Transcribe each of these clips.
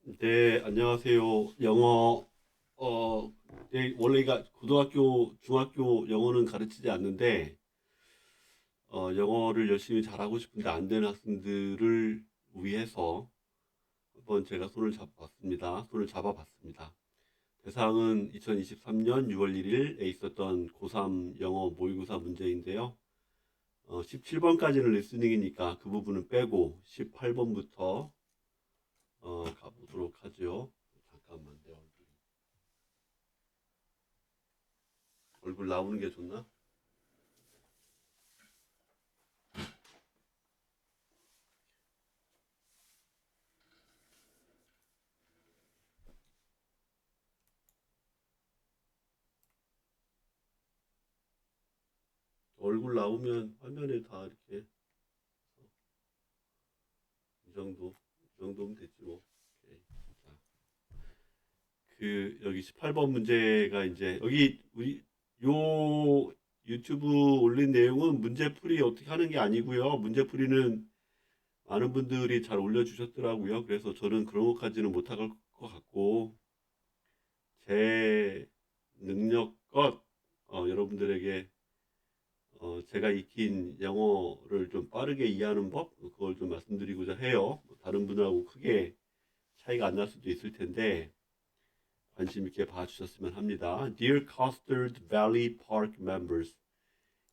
네, 안녕하세요. 영어, 네, 원래가 고등학교, 중학교 영어는 가르치지 않는데, 영어를 열심히 잘하고 싶은데 안 되는 학생들을 위해서 한번 제가 손을 잡아봤습니다. 대상은 2023년 6월 1일에 있었던 고3 영어 모의고사 문제인데요. 17번까지는 리스닝이니까 그 부분은 빼고 18번부터 가보도록 하죠. 잠깐만요. 얼굴 나오는 게 좋나? 얼굴 나오면 화면에 다 이렇게 이 정도면 됐지 뭐. 오케이. 자, 여기 18번 문제가 이제 여기 우리 요 유튜브 올린 내용은 문제풀이 어떻게 하는 게 아니고요. 문제풀이는 많은 분들이 잘 올려주셨더라고요. 그래서 저는 그런 것까지는 못할 것 같고 제 능력껏 여러분들에게 제가 익힌 영어를 좀 빠르게 이해하는 법, 그걸 좀 말씀드리고자 해요. 뭐 다른 분하고 크게 차이가 안 날 수도 있을 텐데, 관심 있게 봐주셨으면 합니다. Dear Custard Valley Park members.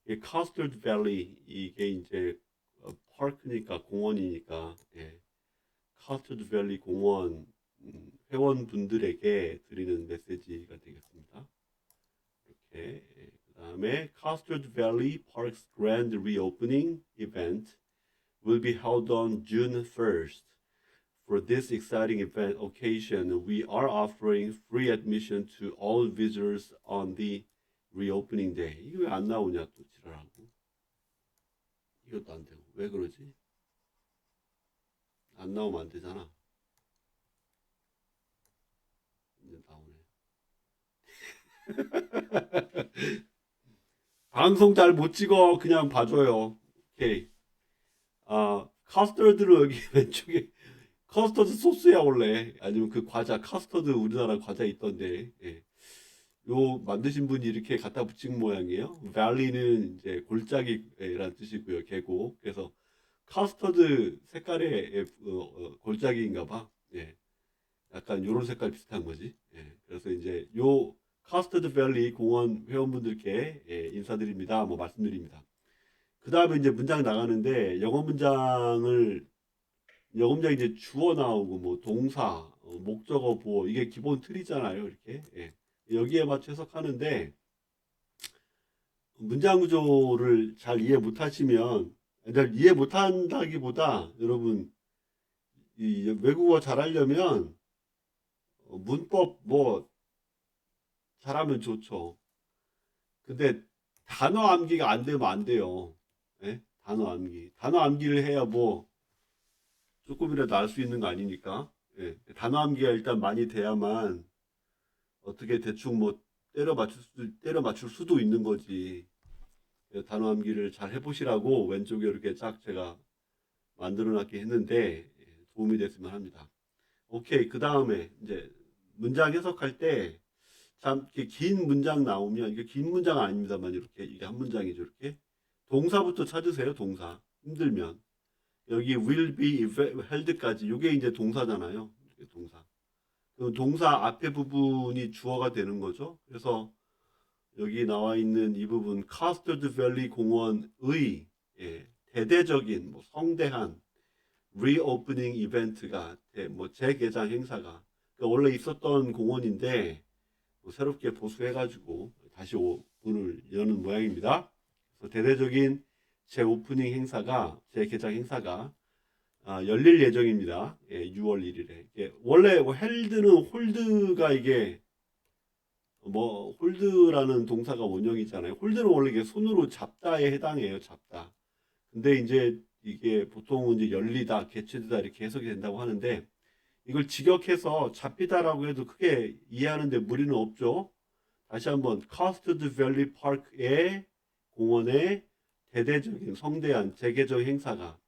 이 Custard Valley, 이게 이제, 파크니까, 공원이니까, 예. Custard Valley 공원, 회원분들에게 드리는 메시지가 되겠습니다. 이렇게. 그 다음에, Custard Valley Park's grand reopening event will be held on June 1st. For this exciting event occasion, we are offering free admission to all visitors on the reopening day. 이거 왜 안 나오냐 또 지랄하고. 이것도 안 되고. 왜 그러지? 안 나오면 안 되잖아. 이제 나오네. 방송 잘 못 찍어. 그냥 봐줘요. 오케이. 카스터드는 여기 왼쪽에 커스터드 소스야 원래. 아니면 그 과자 카스터드 우리나라 과자 있던데. 예. 요 만드신 분이 이렇게 갖다 붙인 모양이에요. 밸리는 이제 골짜기라는 뜻이고요. 계곡. 그래서 카스터드 색깔의 골짜기인가 봐. 예. 약간 요런 색깔 비슷한 거지. 예. 그래서 이제 요 카스터드 밸리 공원 회원분들께 인사드립니다. 뭐 말씀드립니다. 그 다음에 이제 문장 나가는데 영어 문장 이제 주어 나오고 뭐 동사, 목적어, 보어 이게 기본 틀이잖아요. 이렇게. 예. 여기에 맞춰 해석하는데 문장 구조를 잘 이해 못하시면 이해 못한다기보다 여러분 이 외국어 잘하려면 문법 뭐 잘하면 좋죠. 근데 단어 암기가 안 되면 안 돼요. 예? 단어 암기. 단어 암기를 해야 뭐 조금이라도 알 수 있는 거 아니니까. 예. 단어 암기가 일단 많이 돼야만 어떻게 대충 뭐 때려 맞출 수도 있는 거지. 단어 암기를 잘 해보시라고 왼쪽에 이렇게 쫙 제가 만들어 놨게 했는데 도움이 됐으면 합니다. 오케이. 그 다음에 이제 문장 해석할 때 참 이렇게 긴 문장 나오면 이게 긴 문장 아닙니다만 이렇게 이게 한 문장이죠. 이렇게 동사부터 찾으세요. 동사 힘들면 여기 will be held까지 이게 이제 동사잖아요. 이게 동사. 그럼 동사 앞에 부분이 주어가 되는 거죠. 그래서 여기 나와 있는 이 부분 카스터드 밸리 공원의 대대적인 뭐 성대한 리오프닝 이벤트가 뭐 재개장 행사가 그러니까 원래 있었던 공원인데 뭐 새롭게 보수해가지고 다시 문을 여는 모양입니다. 그래서 대대적인 재오프닝 행사가 재개장 행사가 열릴 예정입니다. 6월 1일에. 원래 뭐 헬드는 홀드가 이게 뭐 홀드라는 동사가 원형이잖아요. 홀드는 원래 이게 손으로 잡다에 해당해요. 잡다. 근데 이제 이게 보통은 이제 열리다, 개최되다 이렇게 해석이 된다고 하는데 이걸 직역해서 잡히다라고 해도 크게 이해하는데 무리는 없죠. 다시 한번 카스터드 밸리 파크의 공원에 대대적인 성대한 재개장 행사가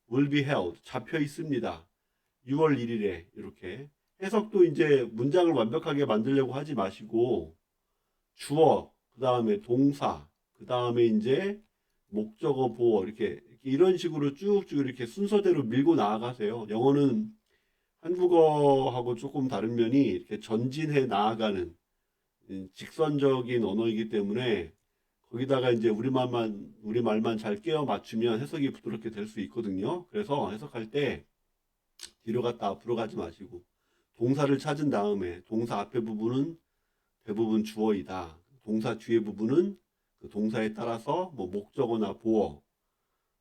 will be held 잡혀 있습니다. 6월 1일에 이렇게 해석도 이제 문장을 완벽하게 만들려고 하지 마시고 주어, 그 다음에 동사, 그 다음에 이제 목적어, 보어 이렇게 이런 식으로 쭉쭉 이렇게 순서대로 밀고 나아가세요. 영어는 한국어하고 조금 다른 면이 이렇게 전진해 나아가는 직선적인 언어이기 때문에 거기다가 이제 우리말만 잘 끼워 맞추면 해석이 부드럽게 될 수 있거든요. 그래서 해석할 때 뒤로 갔다 앞으로 가지 마시고 동사를 찾은 다음에 동사 앞에 부분은 대부분 주어이다. 동사 뒤에 부분은 그 동사에 따라서 뭐 목적어나 보어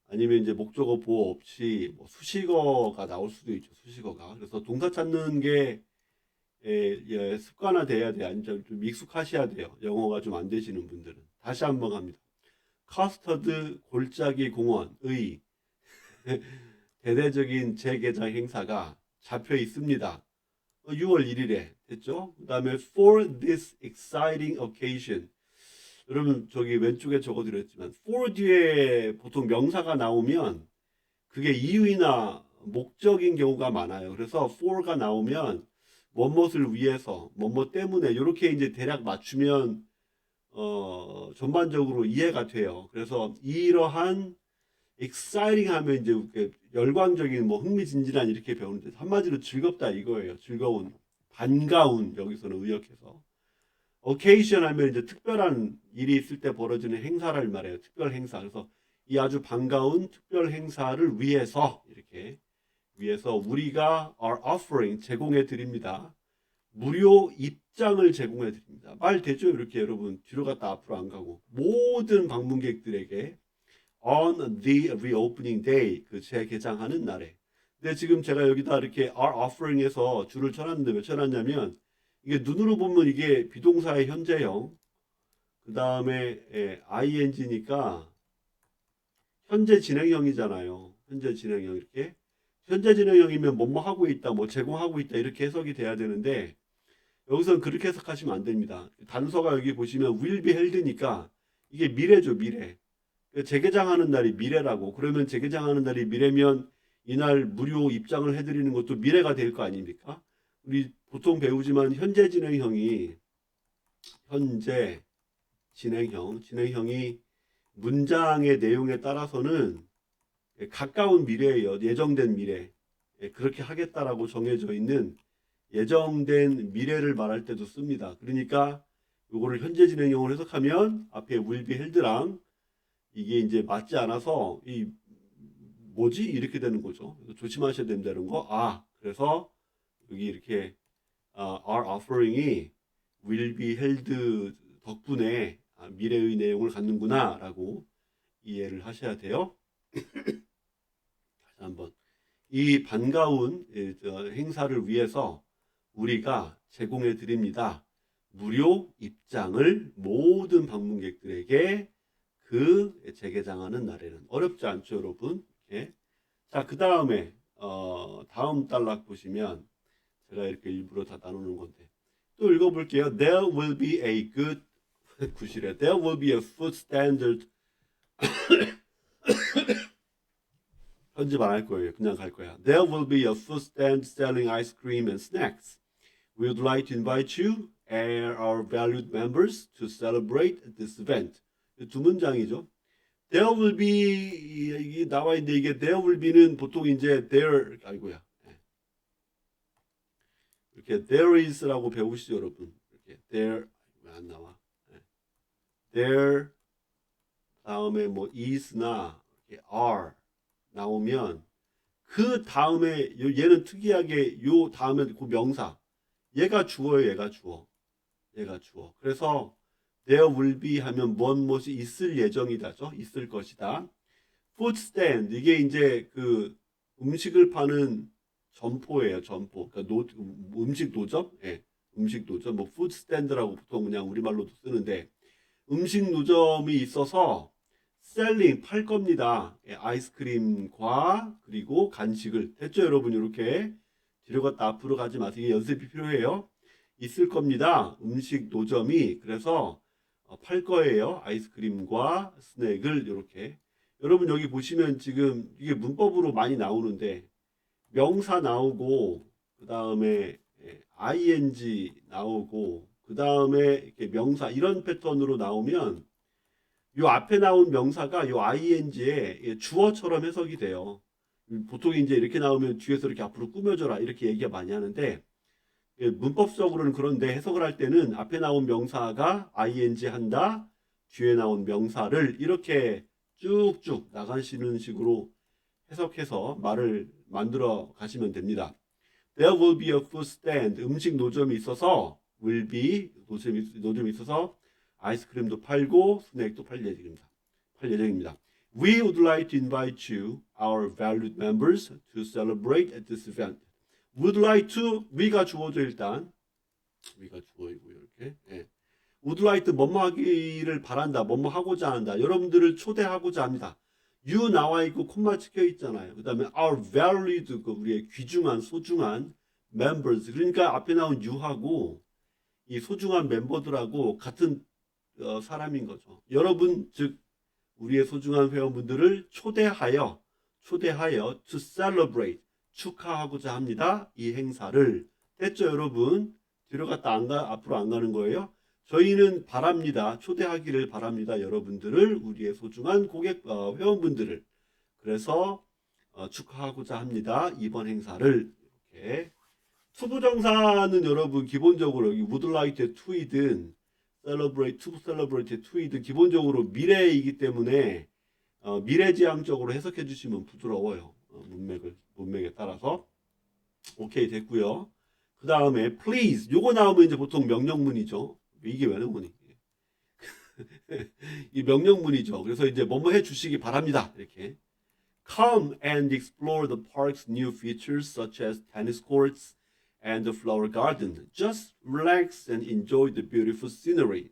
아니면 이제 목적어 보어 없이 뭐 수식어가 나올 수도 있죠. 수식어가. 그래서 동사 찾는 게 습관화돼야 돼요. 아니면 좀 익숙하셔야 돼요. 영어가 좀 안 되시는 분들은. 다시 한번 합니다. 커스터드 골짜기 공원의 대대적인 재개장 행사가 잡혀 있습니다. 6월 1일에 됐죠? 그 다음에 for this exciting occasion. 여러분 저기 왼쪽에 적어드렸지만 for 뒤에 보통 명사가 나오면 그게 이유나 목적인 경우가 많아요. 그래서 for가 나오면 뭐뭇을 위해서, 뭐뭐 때문에 이렇게 이제 대략 맞추면 전반적으로 이해가 돼요. 그래서 이러한 exciting 하면 이제 열광적인 뭐 흥미진진한 이렇게 배우는데 한마디로 즐겁다 이거예요. 즐거운, 반가운 여기서는 의역해서 occasion 하면 이제 특별한 일이 있을 때 벌어지는 행사를 말해요. 특별 행사. 그래서 이 아주 반가운 특별 행사를 위해서 이렇게 위해서 우리가 are offering 제공해 드립니다. 무료 입장을 제공해 드립니다. 말 되죠? 이렇게 여러분 뒤로 갔다 앞으로 안 가고 모든 방문객들에게 on the reopening day 그 재개장하는 날에. 근데 지금 제가 여기다 이렇게 are offering에서 줄을 쳐놨는데 왜 쳐놨냐면 이게 눈으로 보면 이게 비동사의 현재형 그 다음에 ing니까 현재 진행형이잖아요. 현재 진행형 이렇게 현재 진행형이면 뭐뭐 하고 있다, 뭐 제공하고 있다 이렇게 해석이 돼야 되는데 여기서는 그렇게 해석하시면 안 됩니다. 단서가 여기 보시면 will be held니까 이게 미래죠, 미래. 재개장하는 날이 미래라고. 그러면 재개장하는 날이 미래면 이날 무료 입장을 해드리는 것도 미래가 될 거 아닙니까? 우리 보통 배우지만 현재 진행형이 현재 진행형이 문장의 내용에 따라서는 가까운 미래예요. 예정된 미래. 그렇게 하겠다라고 정해져 있는 예정된 미래를 말할 때도 씁니다. 그러니까 요거를 현재 진행형으로 해석하면 앞에 will be held랑 이게 이제 맞지 않아서 이 뭐지 이렇게 되는 거죠. 조심하셔야 된다는 거. 그래서 여기 이렇게 our offering이 will be held 덕분에 미래의 내용을 갖는구나라고 이해를 하셔야 돼요. 다시 한번 이 반가운 행사를 위해서 우리가 제공해 드립니다. 무료 입장을 모든 방문객들에게 그 재개장하는 날에는. 어렵지 않죠, 여러분? 이렇게. 자, 그 다음에 다음 단락 보시면 제가 이렇게 일부러 다 나누는 건데 또 읽어볼게요. There will be a good 구실에 There will be a food standard 편집 안 할 거예요. 그냥 갈 거야. There will be a food stand selling ice cream and snacks. We would like to invite you and our valued members to celebrate this event. 두 문장이죠. There will be 이게 나와 있는데 이게 there will be는 보통 이제 there 아이고야. 이렇게 there is라고 배우시죠, 여러분. 이렇게 there 왜 안 나와? there 다음에 뭐 is나 이렇게 are 나오면 그 다음에 얘는 특이하게 요 다음에 그 명사 얘가 주어예요. 얘가 주어. 그래서 there will be 하면 무엇이 있을 예정이다죠. 있을 것이다. food stand 이게 이제 그 음식을 파는 점포예요. 점포. 그러니까 음식 노점? 예. 음식 노점. 뭐 food stand라고 보통 그냥 우리말로도 쓰는데 음식 노점이 있어서 셀링 팔 겁니다. 예, 아이스크림과 그리고 간식을. 됐죠, 여러분? 이렇게 뒤로 갔다 앞으로 가지 마세요. 이게 연습이 필요해요. 있을 겁니다. 음식 노점이. 그래서 팔 거예요. 아이스크림과 스낵을 이렇게. 여러분 여기 보시면 지금 이게 문법으로 많이 나오는데 명사 나오고 그 다음에 ing 나오고 그 다음에 이렇게 명사 이런 패턴으로 나오면 요 앞에 나온 명사가 요 ing의 주어처럼 해석이 돼요. 보통 이제 이렇게 나오면 뒤에서 이렇게 앞으로 꾸며줘라 이렇게 얘기가 많이 하는데 문법적으로는 그런데 해석을 할 때는 앞에 나온 명사가 ing 한다, 뒤에 나온 명사를 이렇게 쭉쭉 나가시는 식으로 해석해서 말을 만들어 가시면 됩니다. There will be a food stand. 음식 노점이 있어서 will be 노점이 있어서 아이스크림도 팔고 스낵도 팔 예정입니다. We would like to invite you, our valued members, to celebrate at this event. Would like to, we가 주어져 일단. we가 주어이고 이렇게. 예. would like to 뭐뭐 하기를 바란다. 뭐뭐 하고자 한다. 여러분들을 초대하고자 합니다. you 나와 있고 콤마 찍혀 있잖아요. 그 다음에 our valued, 그 우리의 귀중한 소중한 members. 그러니까 앞에 나온 you하고 이 소중한 멤버들하고 같은 사람인 거죠. 여러분 즉 우리의 소중한 회원분들을 초대하여 to celebrate 축하하고자 합니다. 이 행사를 됐죠, 여러분? 뒤로 갔다 앞으로 안 가는 거예요. 저희는 바랍니다. 초대하기를 바랍니다. 여러분들을 우리의 소중한 회원분들을 그래서 축하하고자 합니다. 이번 행사를 이렇게 투부정사는 여러분 기본적으로 여기 would like to이든 celebrate to이든 기본적으로 미래이기 때문에 미래지향적으로 해석해 주시면 부드러워요. 문맥에 따라서 오케이 됐고요. 그 다음에 please 요거 나오면 이제 보통 명령문이죠. 이게 왜 나오니? 이 명령문이죠. 그래서 이제 뭐뭐 해 주시기 바랍니다. 이렇게 come and explore the park's new features such as tennis courts and the flower garden. Just relax and enjoy the beautiful scenery.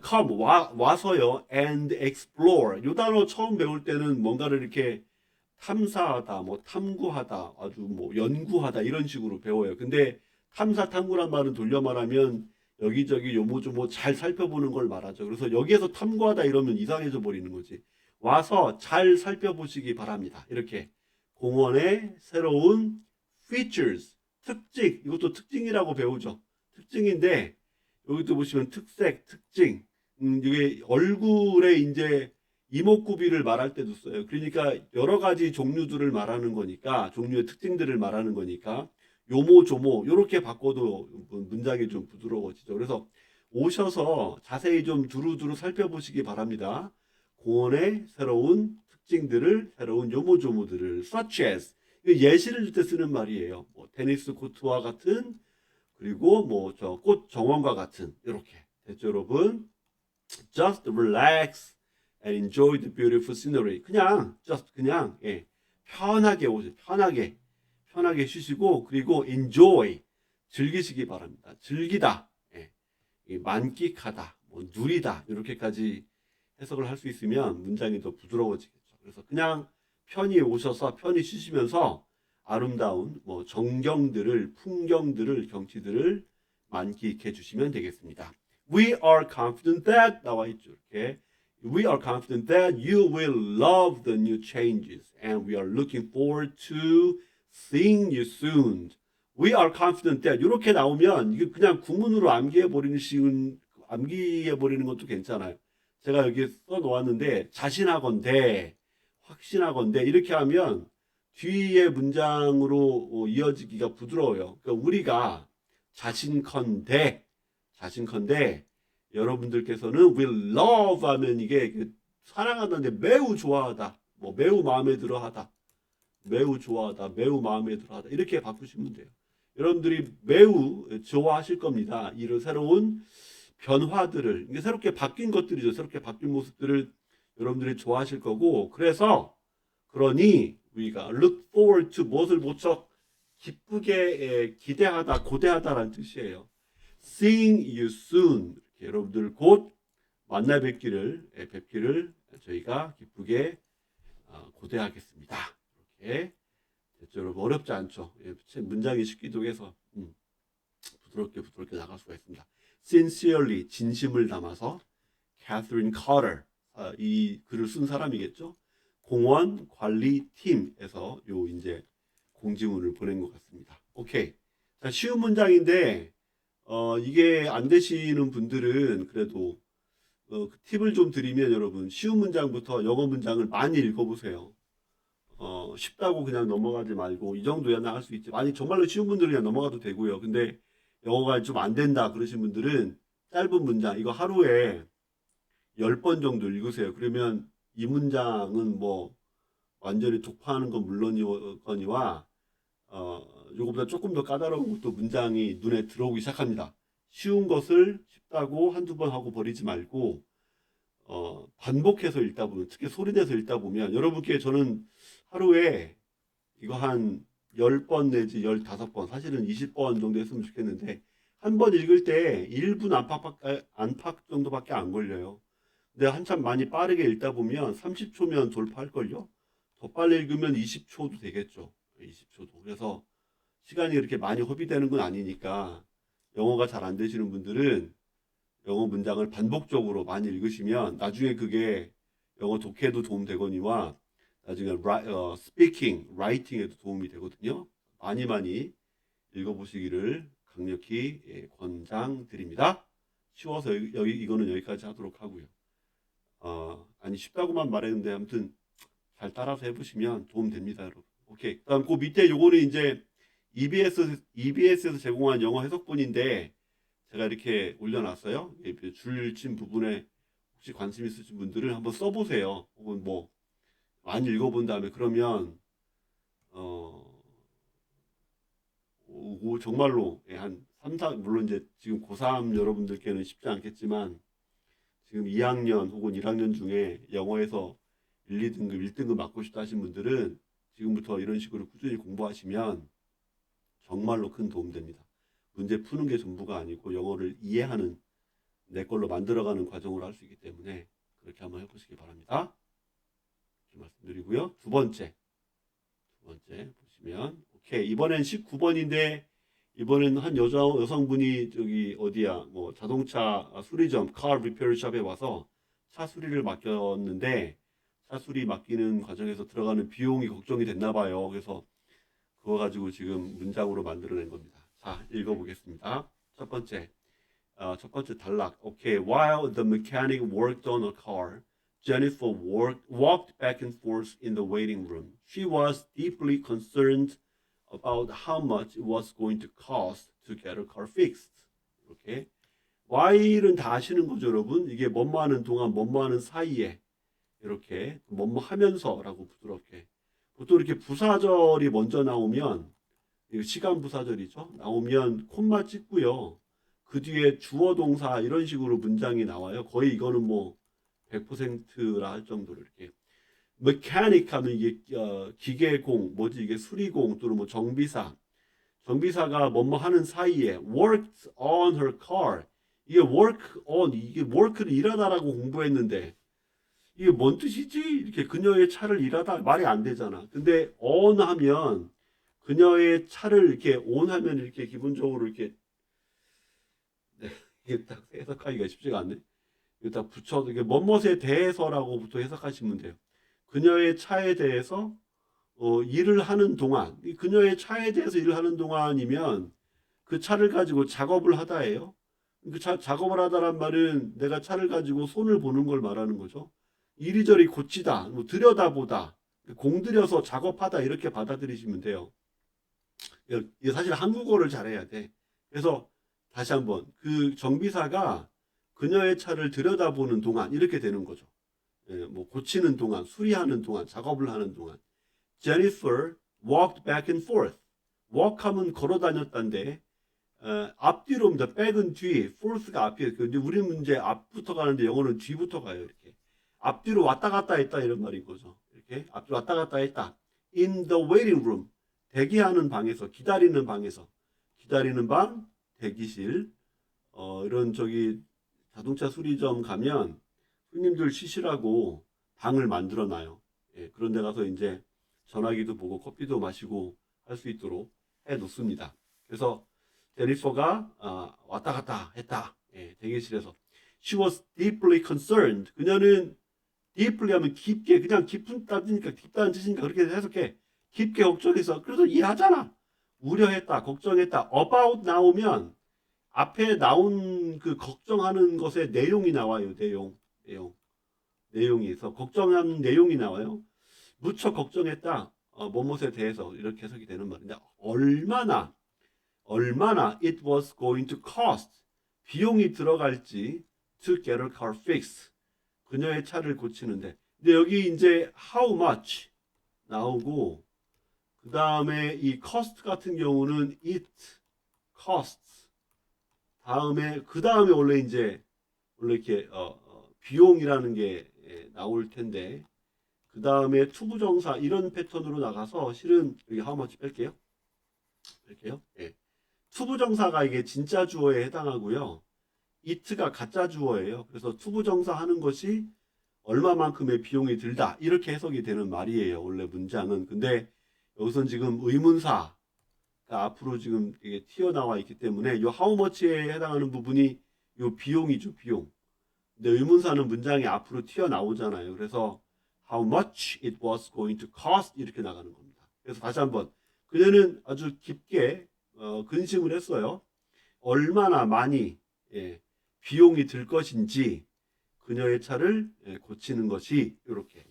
come 와서요 and explore 요 단어 처음 배울 때는 뭔가를 이렇게 탐사하다 뭐 탐구하다 아주 뭐 연구하다 이런 식으로 배워요. 근데 탐사 탐구란 말은 돌려 말하면 여기저기 요모조모 잘 살펴보는 걸 말하죠. 그래서 여기에서 탐구하다 이러면 이상해져 버리는 거지. 와서 잘 살펴보시기 바랍니다. 이렇게 공원의 새로운 features 특징 이것도 특징이라고 배우죠. 특징인데 여기도 보시면 특색, 특징, 이게 얼굴에 이제 이목구비를 말할 때도 써요. 그러니까 여러 가지 종류들을 말하는 거니까, 종류의 특징들을 말하는 거니까, 요모조모, 이렇게 바꿔도 문장이 좀 부드러워지죠. 그래서 오셔서 자세히 좀 두루두루 살펴보시기 바랍니다. 공원의 새로운 특징들을, 새로운 요모조모들을, such as, 예시를 줄 때 쓰는 말이에요. 뭐 테니스 코트와 같은 그리고 뭐 저 꽃 정원과 같은 이렇게 됐죠, 여러분? Just relax and enjoy the beautiful scenery. 그냥 편하게 오세요. 편하게 쉬시고 그리고 enjoy 즐기시기 바랍니다. 즐기다, 만끽하다, 뭐 누리다 이렇게까지 해석을 할 수 있으면 문장이 더 부드러워지겠죠. 그래서 그냥 편히 오셔서 편히 쉬시면서 아름다운 뭐 풍경들을, 경치들을 만끽해 주시면 되겠습니다. We are confident that 나와 있죠. 이렇게 We are confident that you will love the new changes and we are looking forward to seeing you soon. We are confident that 이렇게 나오면 이게 그냥 구문으로 암기해 버리는 것도 괜찮아요. 제가 여기 써 놓았는데 자신하건대, 확신하건대 이렇게 하면 뒤에 문장으로 이어지기가 부드러워요. 그러니까 우리가 자신컨대 여러분들께서는 will love 하면 이게 사랑한다는데 매우 좋아하다, 뭐 매우 마음에 들어하다, 매우 좋아하다, 매우 마음에 들어하다 이렇게 바꾸시면 돼요. 여러분들이 매우 좋아하실 겁니다. 이런 새로운 변화들을 이게 새롭게 바뀐 것들이죠. 새롭게 바뀐 모습들을 여러분들이 좋아하실 거고 그러니 우리가 look forward to 무엇을 모처 기쁘게 기대하다, 고대하다라는 뜻이에요. Seeing you soon. 여러분들 곧 만나 뵙기를 저희가 기쁘게 고대하겠습니다. 이렇게 됐죠, 여러분? 어렵지 않죠? 문장이 쉽기도 해서 부드럽게 나갈 수가 있습니다. Sincerely, 진심을 담아서 Catherine Carter, 이 글을 쓴 사람이겠죠? 공원 관리팀에서 이제 공지문을 보낸 것 같습니다. 오케이. 자, 쉬운 문장인데 이게 안 되시는 분들은 그래도 그 팁을 좀 드리면 여러분 쉬운 문장부터 영어 문장을 많이 읽어보세요. 쉽다고 그냥 넘어가지 말고 이 정도야 나갈 수 있지. 만약 정말로 쉬운 분들은 그냥 넘어가도 되고요. 근데 영어가 좀 안 된다 그러신 분들은 짧은 문장 이거 하루에 10번 정도 읽으세요. 그러면 이 문장은 뭐 완전히 독파하는 건 물론이거니와 요거보다 조금 더 까다로운 것도 문장이 눈에 들어오기 시작합니다. 쉬운 것을 쉽다고 한두 번 하고 버리지 말고 반복해서 읽다 보면 특히 소리내서 읽다 보면 여러분께 저는 하루에 이거 한 10번 내지 15번 사실은 20번 정도 했으면 좋겠는데 한 번 읽을 때 1분 안팎 정도밖에 안 걸려요. 근데 한참 많이 빠르게 읽다 보면 30초면 돌파할걸요? 더 빨리 읽으면 20초도 되겠죠. 20초도. 그래서 시간이 그렇게 많이 허비되는 건 아니니까 영어가 잘 안 되시는 분들은 영어 문장을 반복적으로 많이 읽으시면 나중에 그게 영어 독해도 도움 되거니와 나중에 스피킹, 라이팅에도 도움이 되거든요. 많이 많이 읽어보시기를 강력히 권장드립니다. 쉬워서 이거는 여기까지 하도록 하고요. 아니 쉽다고만 말했는데 아무튼 잘 따라서 해보시면 도움 됩니다, 여러분. 오케이. 그다음 그 밑에 요거는 이제 EBS에서 제공한 영어 해석본인데 제가 이렇게 올려놨어요. 줄친 부분에 혹시 관심 있으신 분들은 한번 써보세요. 혹은 뭐 많이 읽어본 다음에 그러면 정말로 한 3, 4 물론 이제 지금 고3 여러분들께는 쉽지 않겠지만 지금 2학년 혹은 1학년 중에 영어에서 1, 2등급, 1등급 맞고 싶다 하신 분들은 지금부터 이런 식으로 꾸준히 공부하시면 정말로 큰 도움 됩니다. 문제 푸는 게 전부가 아니고 영어를 이해하는 내 걸로 만들어가는 과정으로 할 수 있기 때문에 그렇게 한번 해보시기 바랍니다. 이렇게 말씀드리고요. 두 번째 보시면 오케이. 이번엔 19번인데 이번엔 한 여성분이 저기 어디야 뭐 자동차 수리점 car repair shop에 와서 차 수리를 맡겼는데 차 수리 맡기는 과정에서 들어가는 비용이 걱정이 됐나 봐요. 그래서 그거 가지고 지금 문장으로 만들어낸 겁니다. 자, 읽어보겠습니다. 첫 번째 단락. Okay, while the mechanic worked on a car, Jennifer walked back and forth in the waiting room. She was deeply concerned about how much it was going to cost to get her car fixed. 이렇게. while은 다 아시는 거죠, 여러분? 이게 뭐뭐 하는 동안, 뭐뭐 하는 사이에. 이렇게, 뭐뭐 하면서라고 부드럽게. 보통 이렇게 부사절이 먼저 나오면, 시간 부사절이죠. 나오면 콤마 찍고요. 그 뒤에 주어 동사 이런 식으로 문장이 나와요. 거의 이거는 뭐 100%라 할 정도로 이렇게. mechanic 하면 이게 기계공, 뭐지 이게 수리공 또는 뭐 정비사가 뭐뭐 하는 사이에 worked on her car. 이게 이게 work를 일하다라고 공부했는데 이게 뭔 뜻이지? 이렇게 그녀의 차를 일하다 말이 안 되잖아. 근데 on 하면 그녀의 차를 이렇게 on 하면 이렇게 기본적으로 이렇게 이게 딱 해석하기가 쉽지가 않네. 이거 딱 붙여서 이게 뭐뭇에 대해서라고부터 해석하시면 돼요. 그녀의 차에 대해서 일을 하는 동안, 그녀의 차에 대해서 일을 하는 동안이면 그 차를 가지고 작업을 하다예요. 그 작업을 하다란 말은 내가 차를 가지고 손을 보는 걸 말하는 거죠. 이리저리 고치다, 뭐 들여다보다, 공들여서 작업하다 이렇게 받아들이시면 돼요. 이게 사실 한국어를 잘해야 돼. 그래서 다시 한번 그 정비사가 그녀의 차를 들여다보는 동안 이렇게 되는 거죠. 뭐 고치는 동안, 수리하는 동안, 작업을 하는 동안. Jennifer walked back and forth. walk하면 걸어 다녔다인데 앞뒤로입니다. back은 뒤, forth가 앞이에요. 우리 문제 앞부터 가는데 영어는 뒤부터 가요. 이렇게 앞뒤로 왔다 갔다 했다 이런 말인 거죠. 이렇게 앞뒤로 왔다 갔다 했다. In the waiting room. 대기하는 방에서, 기다리는 방에서, 기다리는 방, 대기실, 이런 저기 자동차 수리점 가면 손님들 쉬시라고 방을 만들어 놔요. 그런 데 가서 이제 전화기도 보고 커피도 마시고 할 수 있도록 해 놓습니다. 그래서 제니퍼가 왔다 갔다 했다. 대기실에서. She was deeply concerned. 그녀는 deeply 하면 깊게, 그냥 깊은 뜻이니까 깊다는 뜻이니까 그렇게 해석해. 깊게 걱정해서 그래서 이해하잖아. 우려했다, 걱정했다. about 나오면 앞에 나온 그 걱정하는 것의 내용이 나와요. 내용이 있어. 걱정하는 내용이 나와요. 무척 걱정했다. 뭐뭇에 대해서 이렇게 해석이 되는 말인데 얼마나 it was going to cost 비용이 들어갈지 to get her car fixed 그녀의 차를 고치는데 근데 여기 이제 how much 나오고 그 다음에 이 cost 같은 경우는 it costs 다음에 그 다음에 원래 이렇게 비용이라는 게 나올 텐데 그 다음에 투부정사 이런 패턴으로 나가서 실은 여기 how much 뺄게요. 예. 투부정사가 이게 진짜 주어에 해당하고요. it가 가짜 주어예요. 그래서 투부정사 하는 것이 얼마만큼의 비용이 들다 이렇게 해석이 되는 말이에요. 원래 문장은. 근데 여기선 지금 의문사가 앞으로 지금 이게 튀어나와 있기 때문에 이 how much에 해당하는 부분이 이 비용이죠. 비용. 근데 의문사는 문장이 앞으로 튀어나오잖아요. 그래서 how much it was going to cost 이렇게 나가는 겁니다. 그래서 다시 한번 그녀는 아주 깊게 근심을 했어요. 얼마나 많이 비용이 들 것인지 그녀의 차를 고치는 것이 이렇게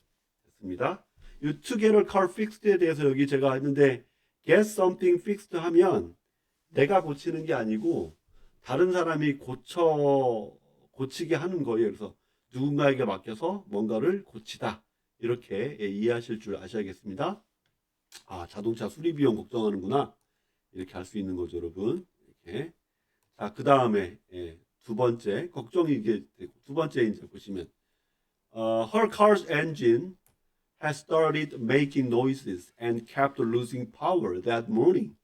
됐습니다. 이 to get a car fixed에 대해서 여기 제가 했는데 get something fixed 하면 내가 고치는 게 아니고 다른 사람이 고치게 하는 거예요. 그래서 누군가에게 맡겨서 뭔가를 고치다 이렇게 이해하실 줄 아셔야겠습니다. 아, 자동차 수리 비용 걱정하는구나 이렇게 할 수 있는 거죠, 여러분. 이렇게. 자, 그 다음에 두 번째 걱정이 이게 되고 두 번째 이제 보시면 her car's engine has started making noises and kept losing power that morning,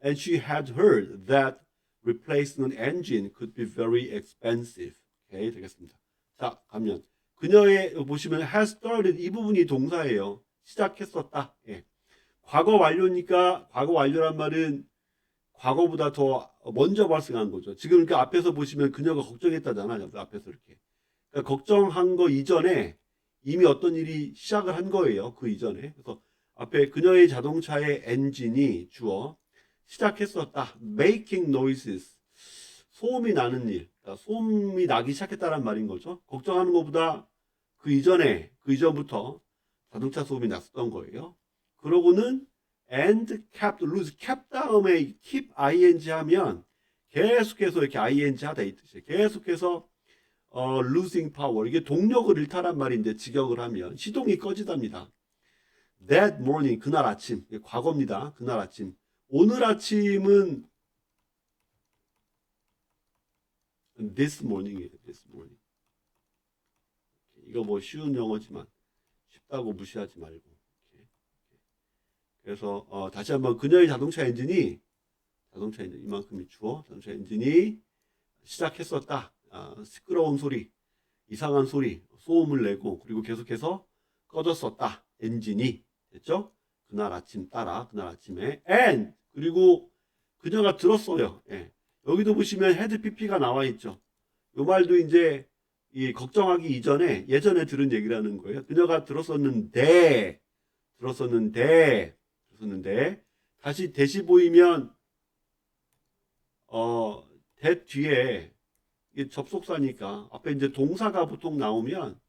and she had heard that replacing an engine could be very expensive. 오케이, 되겠습니다. 자, 가면 그녀의 보시면 has started 이 부분이 동사예요. 시작했었다. 예. 과거 완료니까 과거 완료란 말은 과거보다 더 먼저 발생한 거죠. 지금 그 앞에서 보시면 그녀가 걱정했다잖아요. 앞에서 이렇게. 그러니까 걱정한 거 이전에 이미 어떤 일이 시작을 한 거예요. 그 이전에. 그래서 앞에 그녀의 자동차의 엔진이 주어 시작했었다. Making noises. 소음이 나는 일. 그러니까 소음이 나기 시작했다는 말인 거죠. 걱정하는 것보다 그 이전부터 자동차 소음이 났었던 거예요. 그러고는 and kept lose kept 다음에 keep ing 하면 계속해서 이렇게 ing 하다 이 뜻이에요. 계속해서 losing power 이게 동력을 잃다란 말인데 직역을 하면 시동이 꺼지답니다. That morning 그날 아침 과거입니다. 그날 아침 오늘 아침은 this morning이에요. This morning 이거 뭐 쉬운 영어지만 쉽다고 무시하지 말고 그래서 다시 한번 그녀의 자동차 엔진 이만큼이 주어 자동차 엔진이 시작했었다. 시끄러운 소리, 이상한 소리, 소음을 내고 그리고 계속해서 꺼졌었다. 엔진이 됐죠? 그날 아침에 and 그리고 그녀가 들었어요. 예. 여기도 보시면 had pp가 나와 있죠. 이 말도 이제 이 걱정하기 이전에 예전에 들은 얘기라는 거예요. 그녀가 들었었는데 다시 대시 보이면 that 뒤에 이게 접속사니까 앞에 이제 동사가 보통 나오면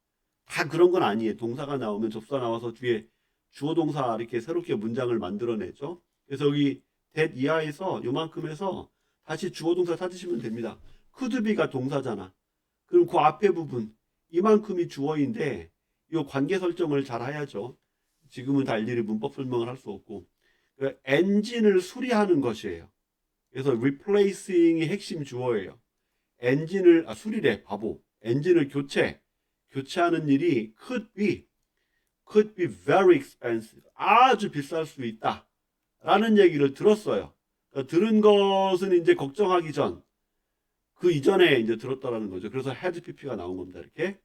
다 그런 건 아니에요. 동사가 나오면 접사 나와서 뒤에 주어 동사 이렇게 새롭게 문장을 만들어내죠. 그래서 여기 that 이하에서 요만큼에서 다시 주어 동사 찾으시면 됩니다. could be가 동사잖아. 그럼 그 앞에 부분 이만큼이 주어인데 이 관계 설정을 잘 해야죠. 지금은 다 일일이 문법 설명을 할 수 없고 엔진을 수리하는 것이에요. 그래서 replacing이 핵심 주어예요. 엔진을 수리래 바보. 엔진을 교체하는 일이 could be very expensive. 아주 비쌀 수 있다. 라는 얘기를 들었어요. 그러니까 들은 것은 이제 걱정하기 전 그 이전에 이제 들었다라는 거죠. 그래서 had pp가 나온 겁니다. 이렇게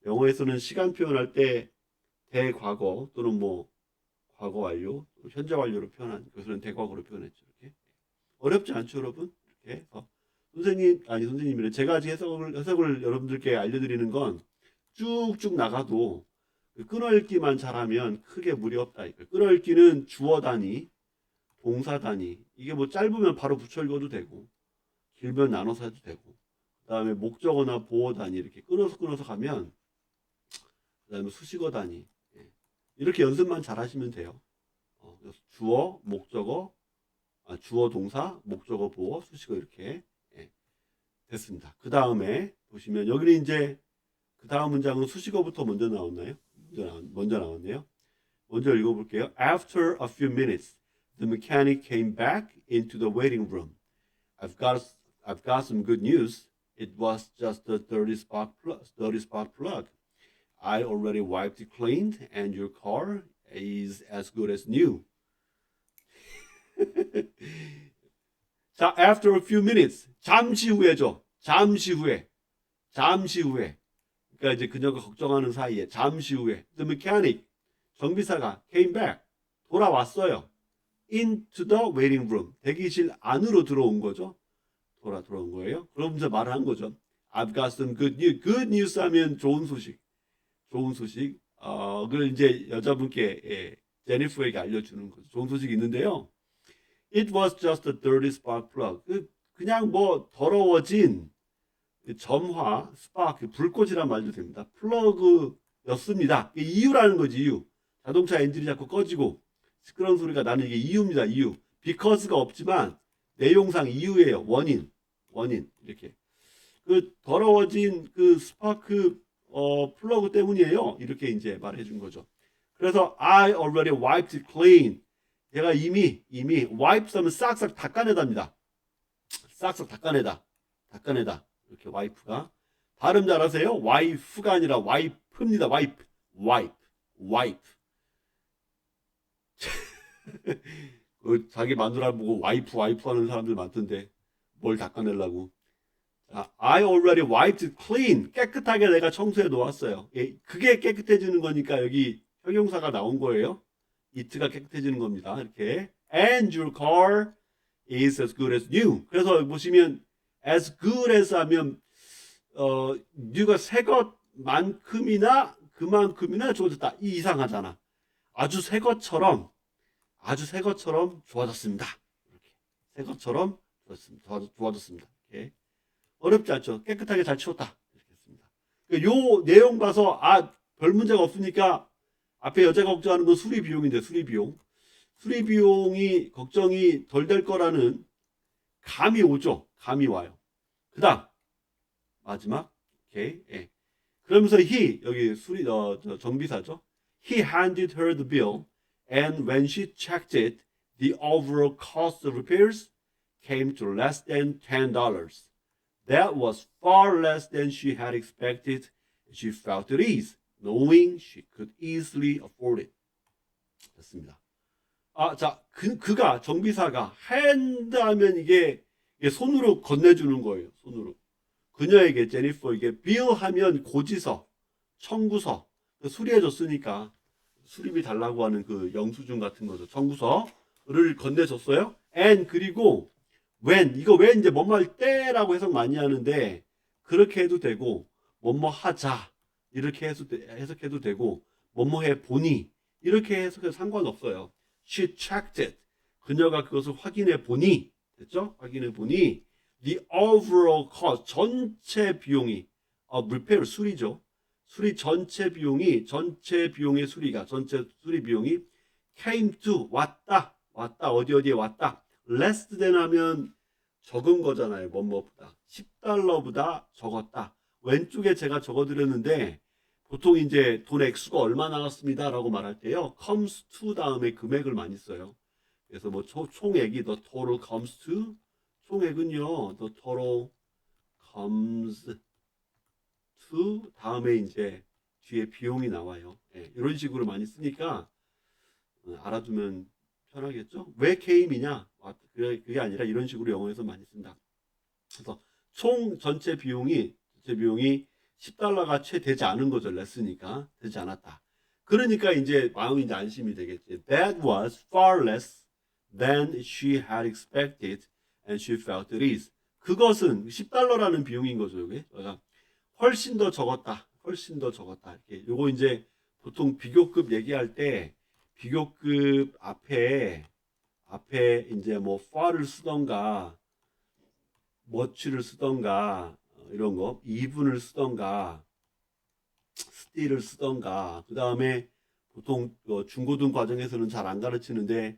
영어에서는 시간 표현할 때 대과거 또는 뭐 과거 완료, 현재 완료로 표현한 것은 대과거로 표현했죠. 이렇게 어렵지 않죠, 여러분? 이렇게 선생님이래. 제가 아직 해석을 여러분들께 알려드리는 건 쭉쭉 나가도 끊어읽기만 잘하면 크게 무리 없다. 끊어읽기는 주어 단위, 동사 단위. 이게 뭐 짧으면 바로 붙여 읽어도 되고, 길면 나눠서 해도 되고, 그 다음에 목적어나 보어 단위 이렇게 끊어서 가면, 그 다음에 수식어 단위. 이렇게 연습만 잘 하시면 돼요. 주어, 목적어, 주어, 동사, 목적어, 보어, 수식어 이렇게 됐습니다. 그 다음에 보시면 여기는 이제 그 다음 문장은 수식어부터 먼저 나왔나요? 먼저 나왔네요. 먼저 읽어볼게요. After a few minutes, the mechanic came back into the waiting room. I've got some good news. It was just a dirty spark plug. I already wiped it clean, and your car is as good as new. 자, after a few minutes, 잠시 후에죠. 잠시 후에. 그러니까 이제 그녀가 걱정하는 사이에 잠시 후에 the mechanic, 정비사가 came back, 돌아왔어요. into the waiting room, 대기실 안으로 들어온 거죠. 들어온 거예요. 그러면서 말을 한 거죠. I've got some good news. good news 하면 좋은 소식. 그걸 이제 여자분께 제니퍼에게 알려주는 거죠. 좋은 소식이 있는데요. It was just a dirty spark plug. 그냥 뭐 더러워진 점화, 스파크, 불꽃이란 말도 됩니다. 플러그였습니다. 이유라는 거지, 이유. 자동차 엔진이 자꾸 꺼지고 시끄러운 소리가 나는 이게 이유입니다, 이유. because가 없지만 내용상 이유예요. 원인. 이렇게. 그 더러워진 그 스파크 플러그 때문이에요. 이렇게 이제 말해 준 거죠. 그래서 I already wiped it clean. 제가 이미 wipe 하면 싹싹 닦아내답니다. 싹싹 닦아내다. 이렇게 와이프가 발음 잘하세요? 와이프가 아니라 와이프입니다. 와이프. 자기 마누라 보고 와이프 하는 사람들 많던데 뭘 닦아내려고. 자, I already wiped it clean. 깨끗하게 내가 청소해 놓았어요. 그게 깨끗해지는 거니까 여기 형용사가 나온 거예요. it가 깨끗해지는 겁니다. 이렇게. And your car is as good as new. 그래서 보시면 as good as 하면 new가 새 것만큼이나 그만큼이나 좋아졌다. 이 이상하잖아. 아주 새 것처럼 좋아졌습니다. 이렇게. 새 것처럼 좋아졌습니다. 이렇게. 어렵지 않죠. 깨끗하게 잘 치웠다. 이렇게 했습니다. 요 내용 봐서 별 문제가 없으니까 앞에 여자가 걱정하는 건 수리 비용인데 수리 비용이 걱정이 덜 될 거라는 감이 오죠. 감이 와요. 그다음 마지막 오케이. 그러면서 he 여기 정비사죠. He handed her the bill, and when she checked it, the overall cost of repairs came to less than $10. That was far less than she had expected. She felt at ease, knowing she could easily afford it. 됐습니다. 자, 그가 정비사가 hand 하면 이게 손으로 건네주는 거예요. 손으로. 그녀에게 제니퍼에게 bill 하면 고지서, 청구서, 수리해줬으니까 수리비 달라고 하는 그 영수증 같은 거죠. 청구서를 건네줬어요. and 그리고 when 이거 왜 이제 뭐뭐 할 때라고 해석 많이 하는데 그렇게 해도 되고 뭐뭐 하자 이렇게 해석해도 되고 뭐뭐 해 보니 이렇게 해석해도 상관없어요. She checked it. 그녀가 그것을 확인해 보니 됐죠? 확인해 보니 the overall cost 전체 비용이 repair 수리죠. 수리 전체 비용의 수리 비용이 came to 왔다 어디에 왔다. less than 하면 적은 거잖아요. 뭐뭐보다 10달러보다 적었다. 왼쪽에 제가 적어드렸는데 보통 이제 돈 액수가 얼마 나왔습니다 라고 말할 때요. comes to 다음에 금액을 많이 써요. 그래서 뭐 총액이 the total comes to 총액은요. the total comes to 다음에 이제 뒤에 비용이 나와요. 이런 식으로 많이 쓰니까 알아두면 편하겠죠? 왜 came이냐? 그게 아니라 이런 식으로 영어에서 많이 쓴다. 그래서 총 전체 비용이 10달러가 채 되지 않은 거죠. 레스니까 되지 않았다. 그러니까 이제 마음이 이제 안심이 되겠지. That was far less than she had expected, and she felt at ease. 그것은 10달러라는 비용인 거죠. 여기 훨씬 더 적었다. 이렇게 요거 이제 보통 비교급 얘기할 때 비교급 앞에 이제 뭐 far를 쓰던가 much를 쓰던가 이런 거 even을 쓰던가 still을 쓰던가 그 다음에 보통 중고등 과정에서는 잘 안 가르치는데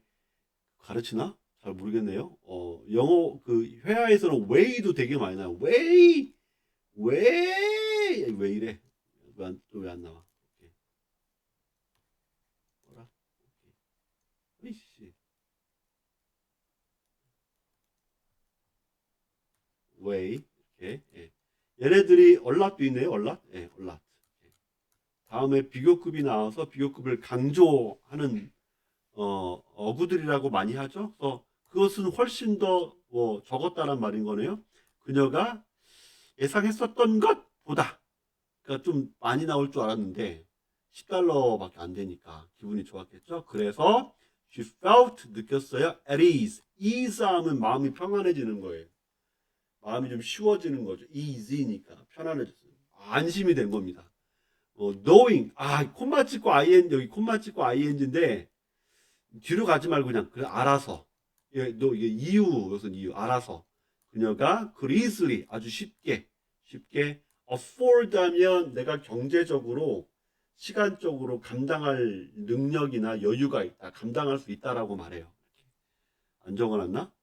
가르치나? 잘 모르겠네요. 영어 그 회화에서는 way도 되게 많이 나요. 왜 이래? 왜 안 나와? 오케이. 뭐라? 오케이. 이씨. way 이렇게. 예. 얘네들이 얼랏도 있네요. 얼랏. 예, 얼랏. 다음에 비교급이 나와서 비교급을 강조하는 어구들이라고 많이 하죠. 그래서 그것은 훨씬 더 적었다란 말인 거네요. 그녀가 예상했었던 것보다 그러니까 좀 많이 나올 줄 알았는데 $10밖에 안 되니까 기분이 좋았겠죠. 그래서 she felt 느꼈어요. at ease. ease 하면 마음이 평안해지는 거예요. 마음이 좀 쉬워지는 거죠. easy니까 편안해졌어요. 안심이 된 겁니다. knowing 콤마 찍고 ing 여기 콤마 찍고 ing인데 뒤로 가지 말고 그냥 알아서 이게 이유였은 이유 알아서 그녀가 easily 아주 쉽게 afford 하면 내가 경제적으로 시간적으로 감당할 능력이나 여유가 있다 감당할 수 있다라고 말해요. 안 적어놨나?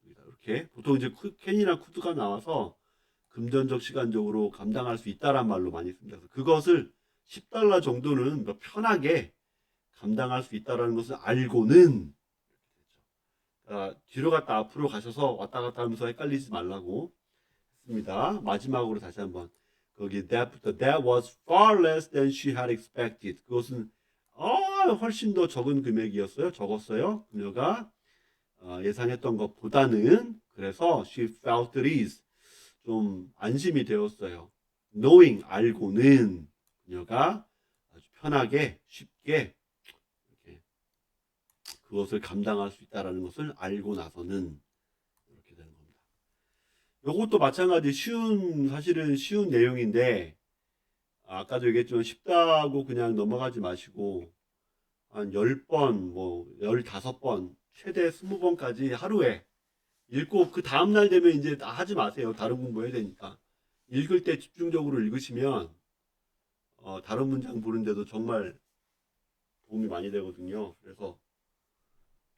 이렇게 보통 이제 캔이나 쿠드가 나와서 금전적 시간적으로 감당할 수 있다란 말로 많이 씁니다. 그것을 $10 정도는 편하게 감당할 수 있다라는 것을 알고는 뒤로 갔다 앞으로 가셔서 왔다 갔다 하면서 헷갈리지 말라고 했습니다. 마지막으로 다시 한번 거기 that was far less than she had expected. 그것은 훨씬 더 적은 금액이었어요. 적었어요. 그녀가 예상했던 것보다는 그래서 she felt at ease. 좀 안심이 되었어요. knowing 알고는 그녀가 아주 편하게 쉽게 이렇게 그것을 감당할 수 있다라는 것을 알고 나서는 이렇게 되는 겁니다. 이것도 마찬가지 사실은 쉬운 내용인데 아까도 얘기했지만 쉽다고 그냥 넘어가지 마시고 한 10번, 15번, 최대 20번까지 하루에 읽고 그 다음날 되면 이제 하지 마세요. 다른 공부해야 되니까. 읽을 때 집중적으로 읽으시면 다른 문장 보는데도 정말 도움이 많이 되거든요. 그래서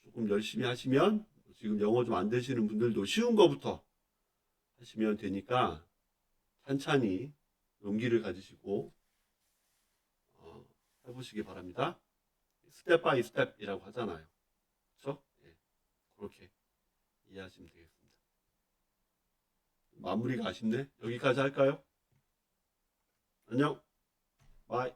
조금 열심히 하시면 지금 영어 좀 안 되시는 분들도 쉬운 거부터 하시면 되니까 찬찬히 용기를 가지시고 해보시기 바랍니다. 스텝 바이 스텝이라고 하잖아요. 그렇죠? 예, 그렇게 이해하시면 되겠습니다. 마무리가 아쉽네. 여기까지 할까요? 안녕. 바이.